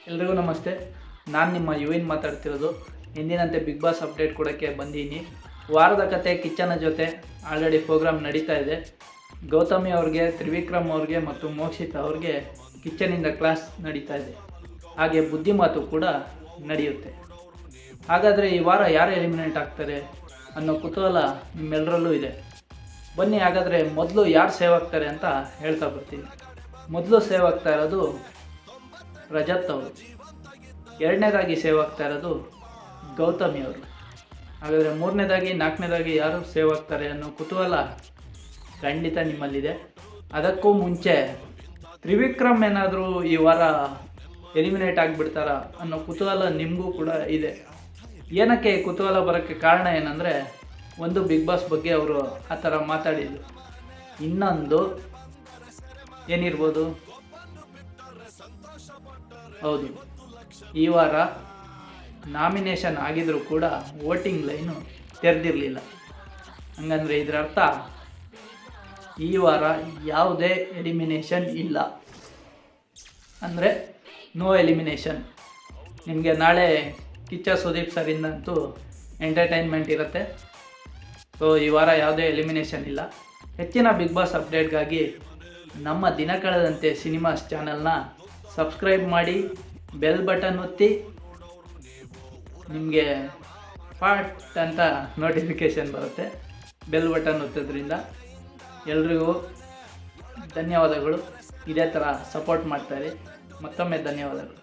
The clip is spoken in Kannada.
ಎಲ್ರಿಗೂ ನಮಸ್ತೆ. ನಾನು ನಿಮ್ಮ ಯುವಿನ್ ಮಾತಾಡ್ತಿರೋದು. ಎಂದಿನಂತೆ ಬಿಗ್ ಬಾಸ್ ಅಪ್ಡೇಟ್ ಕೊಡೋಕ್ಕೆ ಬಂದೀನಿ. ವಾರದ ಕತೆ ಕಿಚ್ಚನ ಜೊತೆ ಆಲ್ರೆಡಿ ಪ್ರೋಗ್ರಾಮ್ ನಡೀತಾ ಇದೆ. ಗೌತಮಿ ಅವ್ರಿಗೆ, ತ್ರಿವಿಕ್ರಮ್ ಅವ್ರಿಗೆ ಮತ್ತು ಮೋಕ್ಷಿತಾ ಅವ್ರಿಗೆ ಕಿಚ್ಚನಿಂದ ಕ್ಲಾಸ್ ನಡೀತಾ ಇದೆ. ಹಾಗೆ ಬುದ್ಧಿಮಾತು ಕೂಡ ನಡೆಯುತ್ತೆ. ಹಾಗಾದರೆ ಈ ವಾರ ಯಾರು ಎಲಿಮಿನೇಟ್ ಆಗ್ತಾರೆ ಅನ್ನೋ ಕುತೂಹಲ ನಿಮ್ಮೆಲ್ಲರಲ್ಲೂ ಇದೆ. ಬನ್ನಿ ಹಾಗಾದರೆ ಮೊದಲು ಯಾರು ಸೇವ್ ಆಗ್ತಾರೆ ಅಂತ ಹೇಳ್ತಾ ಬರ್ತೀನಿ. ಮೊದಲು ಸೇವ್ ಆಗ್ತಾ ಇರೋದು ರಜತ್ ಅವರು. ಎರಡನೇದಾಗಿ ಸೇವ್ ಆಗ್ತಾ ಇರೋದು ಗೌತಮಿ ಅವರು. ಹಾಗಾದರೆ ಮೂರನೇದಾಗಿ, ನಾಲ್ಕನೇದಾಗಿ ಯಾರು ಸೇವ್ ಆಗ್ತಾರೆ ಅನ್ನೋ ಕುತೂಹಲ ಖಂಡಿತ ನಿಮ್ಮಲ್ಲಿದೆ. ಅದಕ್ಕೂ ಮುಂಚೆ ತ್ರಿವಿಕ್ರಮ್ ಏನಾದರೂ ಈ ವಾರ ಎಲಿಮಿನೇಟ್ ಆಗಿಬಿಡ್ತಾರಾ ಅನ್ನೋ ಕುತೂಹಲ ನಿಮಗೂ ಕೂಡ ಇದೆ. ಏನಕ್ಕೆ ಕುತೂಹಲ ಬರೋಕ್ಕೆ ಕಾರಣ ಏನಂದರೆ, ಒಂದು ಬಿಗ್ ಬಾಸ್ ಬಗ್ಗೆ ಅವರು ಆ ಥರ ಮಾತಾಡಿದ್ದು. ಇನ್ನೊಂದು ಏನಿರ್ಬೋದು, ಹೌದು, ಈ ವಾರ ನಾಮಿನೇಷನ್ ಆಗಿದ್ರೂ ಕೂಡ ವೋಟಿಂಗ್ ಲೈನು ತೆರೆದಿರಲಿಲ್ಲ. ಹಂಗಂದರೆ ಇದರ ಅರ್ಥ ಈ ವಾರ ಯಾವುದೇ ಎಲಿಮಿನೇಷನ್ ಇಲ್ಲ, ಅಂದರೆ ನೋ ಎಲಿಮಿನೇಷನ್. ನಿಮಗೆ ನಾಳೆ ಕಿಚ್ಚ ಸುದೀಪ್ ಸರಿಂದಂತೂ ಎಂಟರ್ಟೈನ್ಮೆಂಟ್ ಇರುತ್ತೆ. ಸೊ ಈ ವಾರ ಯಾವುದೇ ಎಲಿಮಿನೇಷನ್ ಇಲ್ಲ. ಹೆಚ್ಚಿನ ಬಿಗ್ ಬಾಸ್ ಅಪ್ಡೇಟ್ಗಾಗಿ ನಮ್ಮ ದಿನ ಕಳೆದಂತೆ ಸಿನಿಮಾಸ್ ಚಾನಲ್ನ ಸಬ್ಸ್ಕ್ರೈಬ್ ಮಾಡಿ, ಬೆಲ್ ಬಟನ್ ಒತ್ತಿ. ನಿಮಗೆ ಪಾಟ್ ಅಂತ ನೋಟಿಫಿಕೇಷನ್ ಬರುತ್ತೆ ಬೆಲ್ ಬಟನ್ ಒತ್ತೋದ್ರಿಂದ. ಎಲ್ರಿಗೂ ಧನ್ಯವಾದಗಳು. ಇದೇ ಥರ ಸಪೋರ್ಟ್ ಮಾಡ್ತಾಯಿರಿ. ಮತ್ತೊಮ್ಮೆ ಧನ್ಯವಾದಗಳು.